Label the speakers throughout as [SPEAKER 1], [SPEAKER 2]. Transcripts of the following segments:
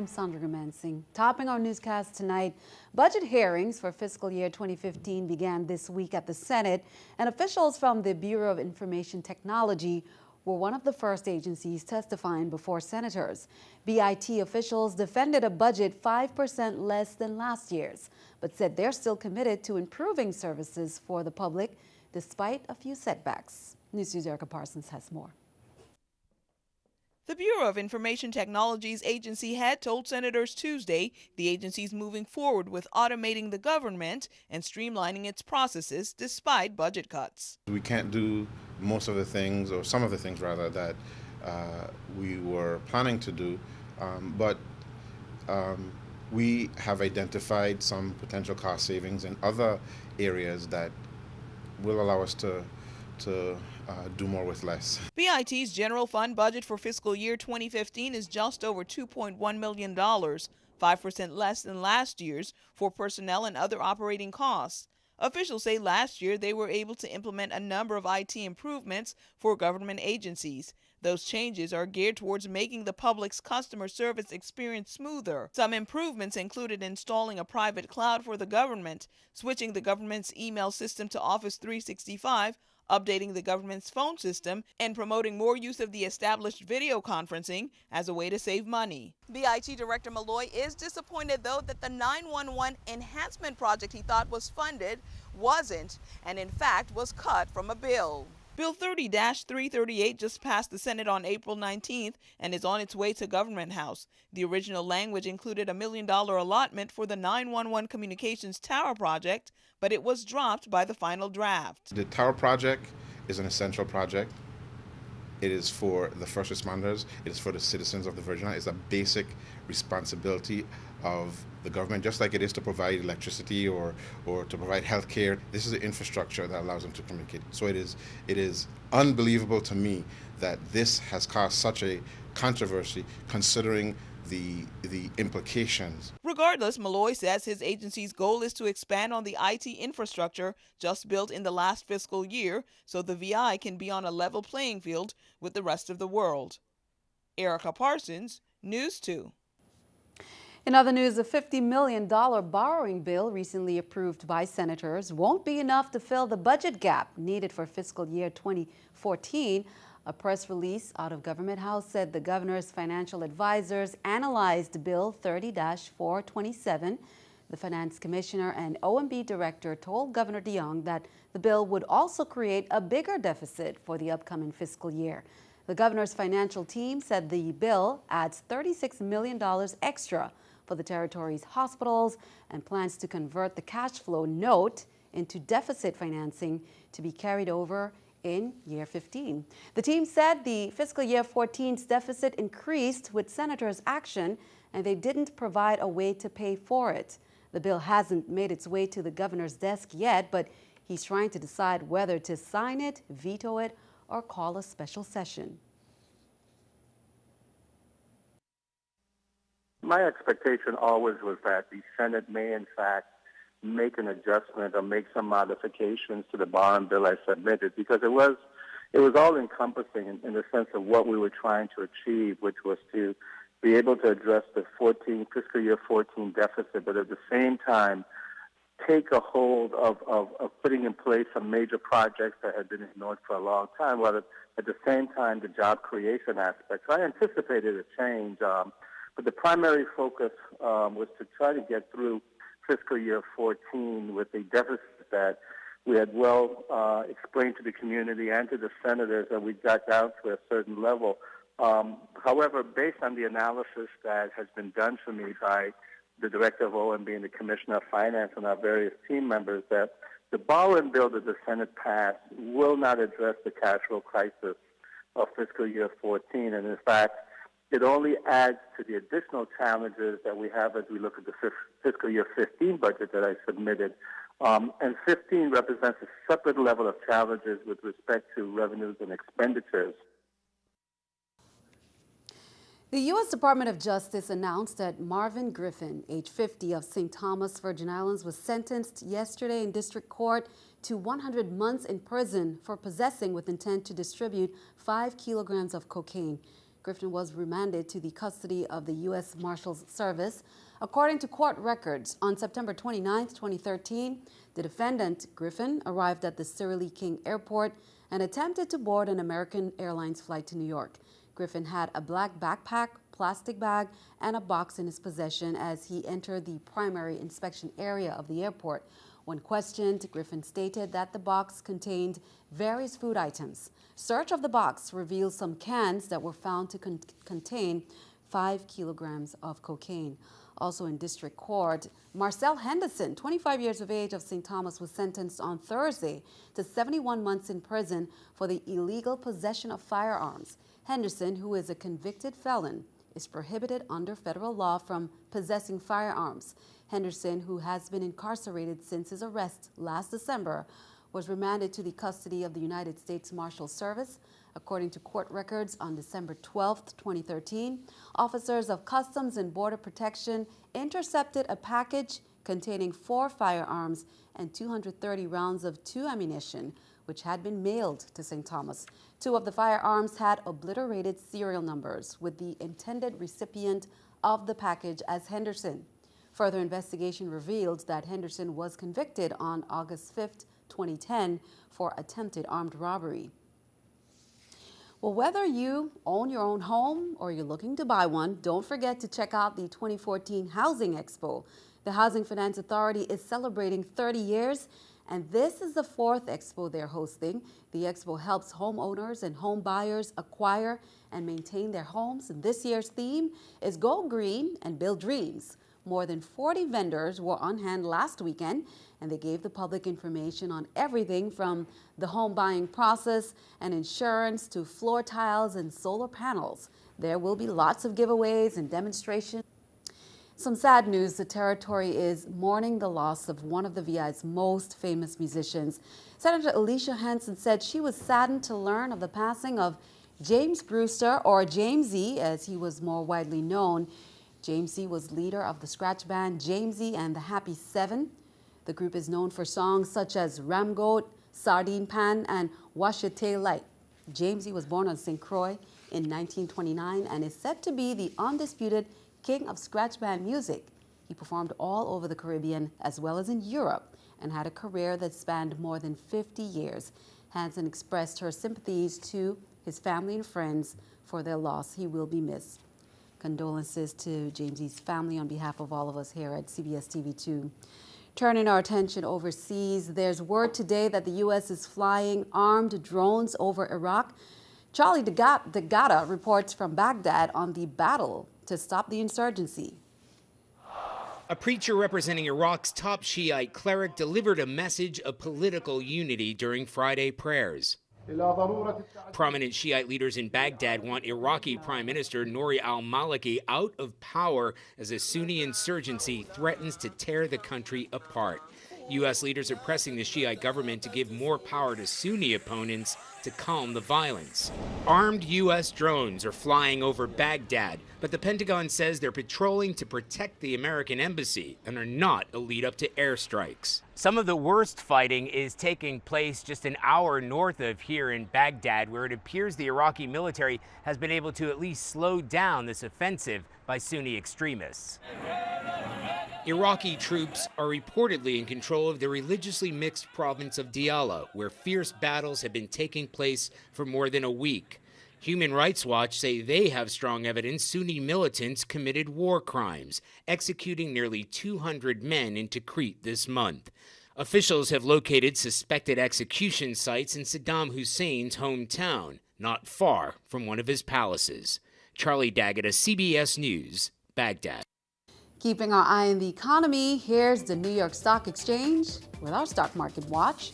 [SPEAKER 1] I'm Sandra Gumansing. Topping our newscast tonight, budget hearings for fiscal year 2015 began this week at the Senate, and officials from the Bureau of Information Technology were one of the first agencies testifying before senators. BIT officials defended a budget 5% less than last year's, but said they're still committed to improving services for the public despite a few setbacks. News 2's Erica Parsons has more.
[SPEAKER 2] The Bureau of Information Technology's agency head told senators Tuesday the agency is moving forward with automating the government and streamlining its processes despite budget cuts.
[SPEAKER 3] We can't do most of the things, or some of the things rather, that we were planning to do, but we have identified some potential cost savings in other areas that will allow us to do more with less.
[SPEAKER 2] BIT's general fund budget for fiscal year 2015 is just over $2.1 million, 5% less than last year's for personnel and other operating costs. Officials say last year they were able to implement a number of IT improvements for government agencies. Those changes are geared towards making the public's customer service experience smoother. Some improvements included installing a private cloud for the government, switching the government's email system to Office 365, updating the government's phone system, and promoting more use of the established video conferencing as a way to save money. BIT Director Malloy is disappointed, though, that the 911 enhancement project he thought was funded wasn't, and in fact was cut from a bill. Bill 30-338 just passed the Senate on April 19th and is on its way to Government House. The original language included a $1 million allotment for the 911 Communications Tower project, but it was dropped by the final draft.
[SPEAKER 3] The Tower project is an essential project. It is for the first responders. It is for the citizens of the Virgin Islands. It's a basic responsibility of the government, just like it is to provide electricity or to provide health care. This is the infrastructure that allows them to communicate. So it is unbelievable to me that this has caused such a controversy, considering the implications.
[SPEAKER 2] Regardless, Malloy says his agency's goal is to expand on the IT infrastructure just built in the last fiscal year so the VI can be on a level playing field with the rest of the world. Erica Parsons, News 2.
[SPEAKER 1] In other news, a $50 million borrowing bill recently approved by senators won't be enough to fill the budget gap needed for fiscal year 2014. A press release out of Government House said the governor's financial advisors analyzed Bill 30-427. The finance commissioner and OMB director told Governor DeYoung that the bill would also create a bigger deficit for the upcoming fiscal year. The governor's financial team said the bill adds $36 million extra for the territory's hospitals and plans to convert the cash flow note into deficit financing to be carried over in year 15. The team said the fiscal year 14's deficit increased with senators' action, and they didn't provide a way to pay for it. The bill hasn't made its way to the governor's desk yet, but he's trying to decide whether to sign it, veto it, or call a special session.
[SPEAKER 4] My expectation always was that the Senate may, in fact, make an adjustment or make some modifications to the borrowing bill I submitted, because it was all encompassing in the sense of what we were trying to achieve, which was to be able to address the fiscal year 14 deficit, but at the same time take a hold of putting in place some major projects that had been ignored for a long time, while at the same time the job creation aspect. So I anticipated a change, but the primary focus was to try to get through fiscal year 14 with a deficit that we had explained to the community and to the senators that we got down to a certain level. However, based on the analysis that has been done for me by the Director of OMB and the Commissioner of Finance and our various team members, that the borrowing bill that the Senate passed will not address the cash flow crisis of fiscal year 14. And in fact, it only adds to the additional challenges that we have as we look at the fiscal year 15 budget that I submitted. And 15 represents a separate level of challenges with respect to revenues and expenditures.
[SPEAKER 1] The U.S. Department of Justice announced that Marvin Griffin, age 50, of St. Thomas, Virgin Islands, was sentenced yesterday in district court to 100 months in prison for possessing with intent to distribute 5 kilograms of cocaine. Griffin was remanded to the custody of the U.S. Marshals Service. According to court records, on September 29, 2013, the defendant, Griffin, arrived at the Cyril King Airport and attempted to board an American Airlines flight to New York. Griffin had a black backpack, plastic bag, and a box in his possession as he entered the primary inspection area of the airport. When questioned, Griffin stated that the box contained various food items. Search of the box revealed some cans that were found to contain 5 kilograms of cocaine. Also in district court, Marcel Henderson, 25 years of age, of St. Thomas, was sentenced on Thursday to 71 months in prison for the illegal possession of firearms. Henderson, who is a convicted felon, is prohibited under federal law from possessing firearms. Henderson, who has been incarcerated since his arrest last December, was remanded to the custody of the United States Marshals Service. According to court records, on December 12, 2013, officers of Customs and Border Protection intercepted a package containing 4 firearms and 230 rounds of .2 ammunition, which had been mailed to St. Thomas. 2 of the firearms had obliterated serial numbers, with the intended recipient of the package as Henderson. Further investigation revealed that Henderson was convicted on August 5, 2010, for attempted armed robbery. Well, whether you own your own home or you're looking to buy one, don't forget to check out the 2014 Housing Expo. The Housing Finance Authority is celebrating 30 years, and this is the 4th expo they're hosting. The expo helps homeowners and home buyers acquire and maintain their homes. And this year's theme is Go Green and Build Dreams. More than 40 vendors were on hand last weekend, and they gave the public information on everything from the home buying process and insurance to floor tiles and solar panels. There will be lots of giveaways and demonstrations. Some sad news: the territory is mourning the loss of one of the VI's most famous musicians. Senator Alicia Hansen said she was saddened to learn of the passing of James Brewster, or Jamesy as he was more widely known. Jamesy was leader of the scratch band Jamesy and the Happy Seven. The group is known for songs such as Ram Goat, Sardine Pan, and Wash Your Tail Light. Jamesy was born on St. Croix in 1929 and is said to be the undisputed king of scratch band music. He performed all over the Caribbean as well as in Europe and had a career that spanned more than 50 years. Hansen expressed her sympathies to his family and friends for their loss. He will be missed. Condolences to Jamesy's family on behalf of all of us here at CBS TV2. Turning our attention overseas, there's word today that the U.S. is flying armed drones over Iraq. Charlie D'Agata reports from Baghdad on the battle to stop the insurgency.
[SPEAKER 5] A preacher representing Iraq's top Shiite cleric delivered a message of political unity during Friday prayers. Prominent Shiite leaders in Baghdad want Iraqi Prime Minister Nouri al-Maliki out of power as a Sunni insurgency threatens to tear the country apart. U.S. leaders are pressing the Shiite government to give more power to Sunni opponents to calm the violence. Armed U.S. drones are flying over Baghdad, but the Pentagon says they're patrolling to protect the American embassy and are not a lead-up to airstrikes. Some of the worst fighting is taking place just an hour north of here in Baghdad, where it appears the Iraqi military has been able to at least slow down this offensive by Sunni extremists. Iraqi troops are reportedly in control of the religiously mixed province of Diyala, where fierce battles have been taking place for more than a week. Human Rights Watch say they have strong evidence Sunni militants committed war crimes, executing nearly 200 men in Tikrit this month. Officials have located suspected execution sites in Saddam Hussein's hometown, not far from one of his palaces. Charlie D'Agata, CBS News, Baghdad.
[SPEAKER 1] Keeping our eye on the economy, here's the New York Stock Exchange with our stock market watch.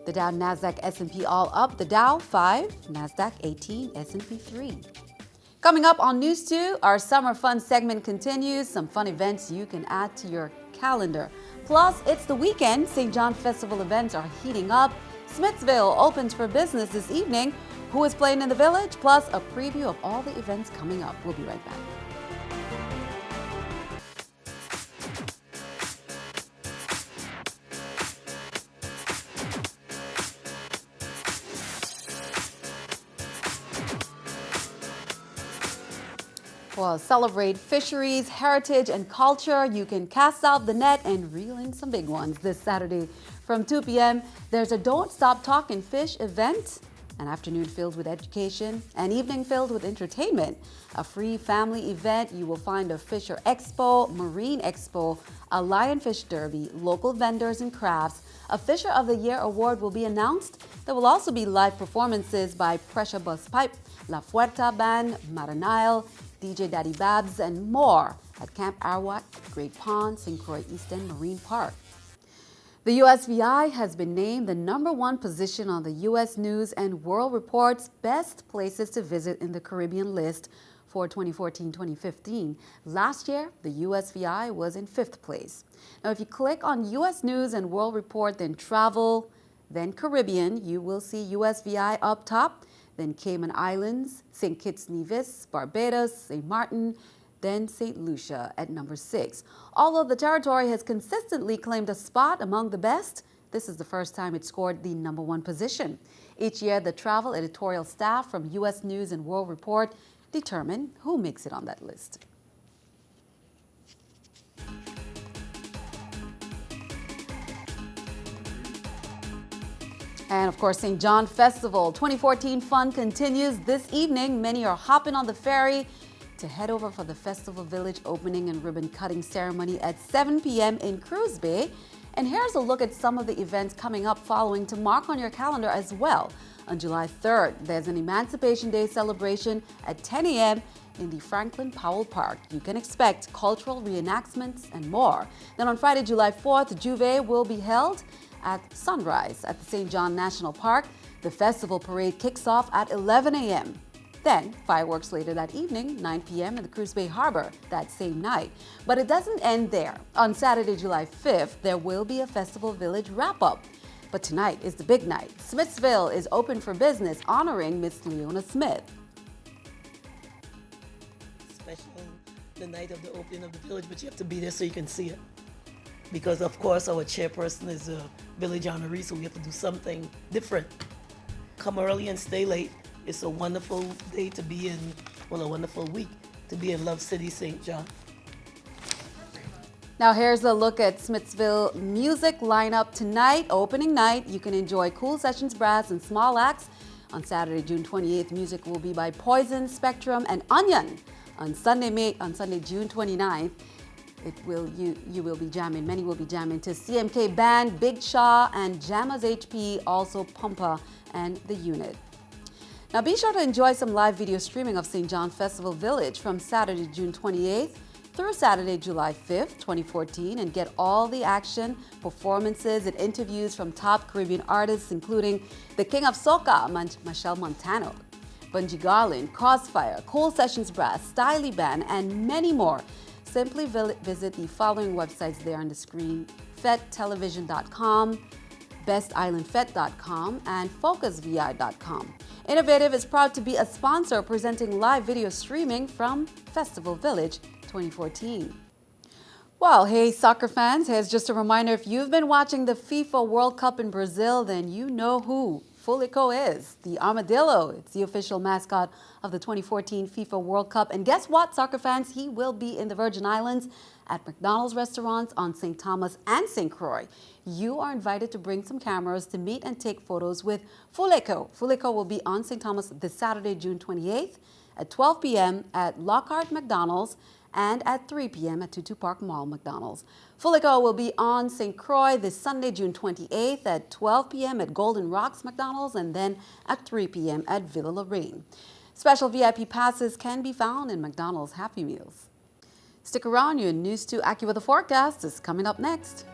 [SPEAKER 1] The Dow, Nasdaq, S&P all up. The Dow 5, Nasdaq 18, S&P 3. Coming up on News 2, our summer fun segment continues. Some fun events you can add to your calendar. Plus, it's the weekend. St. John Festival events are heating up. Smithsville opens for business this evening. Who is playing in the Village? Plus, a preview of all the events coming up. We'll be right back. Well, celebrate fisheries, heritage, and culture. You can cast out the net and reel in some big ones this Saturday. From 2 p.m., there's a Don't Stop Talking Fish event, an afternoon filled with education, an evening filled with entertainment, a free family event. You will find a Fisher Expo, Marine Expo, a Lionfish Derby, local vendors and crafts. A Fisher of the Year award will be announced. There will also be live performances by Pressure Bus Pipe, La Fuerta Band, Maranile, DJ Daddy Babs, and more at Camp Arawak, Great Pond, St. Croix East End Marine Park. The USVI has been named the #1 position on the U.S. News and World Report's Best Places to Visit in the Caribbean list for 2014-2015. Last year, the USVI was in 5th place. Now, if you click on U.S. News and World Report, then Travel, then Caribbean, you will see USVI up top, then Cayman Islands, St. Kitts Nevis, Barbados, St. Martin, then St. Lucia at number 6. Although the territory has consistently claimed a spot among the best, this is the first time it scored the #1 position. Each year, the travel editorial staff from U.S. News and World Report determine who makes it on that list. And of course, St. John Festival 2014 fun continues this evening. Many are hopping on the ferry to head over for the Festival Village opening and ribbon cutting ceremony at 7 p.m. in Cruise Bay. And here's a look at some of the events coming up following to mark on your calendar as well. On July 3rd, there's an Emancipation Day celebration at 10 a.m. in the Franklin Powell Park. You can expect cultural reenactments and more. Then on Friday, July 4th, Juve will be held at sunrise at the St. John National Park. The festival parade kicks off at 11 a.m. Then, fireworks later that evening, 9 p.m. in the Cruise Bay Harbor that same night. But it doesn't end there. On Saturday, July 5th, there will be a Festival Village wrap-up. But tonight is the big night. Smithsville is open for business, honoring Miss Leona Smith.
[SPEAKER 6] Special, the night of the opening of the village, but you have to be there so you can see it. Because, of course, our chairperson is a village honoree, so we have to do something different. Come early and stay late. It's a wonderful day to be in, well, a wonderful week to be in Love City, St. John.
[SPEAKER 1] Now here's a look at Smithsville music lineup tonight, opening night. You can enjoy Cool Sessions Brass and small acts. On Saturday, June 28th, music will be by Poison, Spectrum, and Onion. On Sunday, June 29th, you will be jamming, many will be jamming to CMK Band, Big Shaw, and Jammers HP, also Pumpa and The Unit. Now be sure to enjoy some live video streaming of St. John Festival Village from Saturday, June 28th through Saturday, July 5th, 2014, and get all the action, performances, and interviews from top Caribbean artists, including the King of Soca, Machel Montano, Bunji Garlin, Crossfire, Cool Sessions Brass, Styly Band, and many more. Simply visit the following websites there on the screen: fettelevision.com, bestislandfet.com, and focusvi.com. Innovative is proud to be a sponsor presenting live video streaming from Festival Village 2014. Well, hey soccer fans, here's just a reminder, if you've been watching the FIFA World Cup in Brazil, then you know who Fulico is. The armadillo, it's the official mascot of the 2014 FIFA World Cup. And guess what, soccer fans? He will be in the Virgin Islands at McDonald's restaurants on St. Thomas and St. Croix. You are invited to bring some cameras to meet and take photos with Fulico. Fulico will be on St. Thomas this Saturday, June 28th at 12 p.m. at Lockhart McDonald's and at 3 p.m. at Tutu Park Mall McDonald's. Fulico will be on St. Croix this Sunday, June 28th at 12 p.m. at Golden Rocks McDonald's and then at 3 p.m. at Villa Lorraine. Special VIP passes can be found in McDonald's Happy Meals. Stick around, your News 2 AccuWeather forecast is coming up next.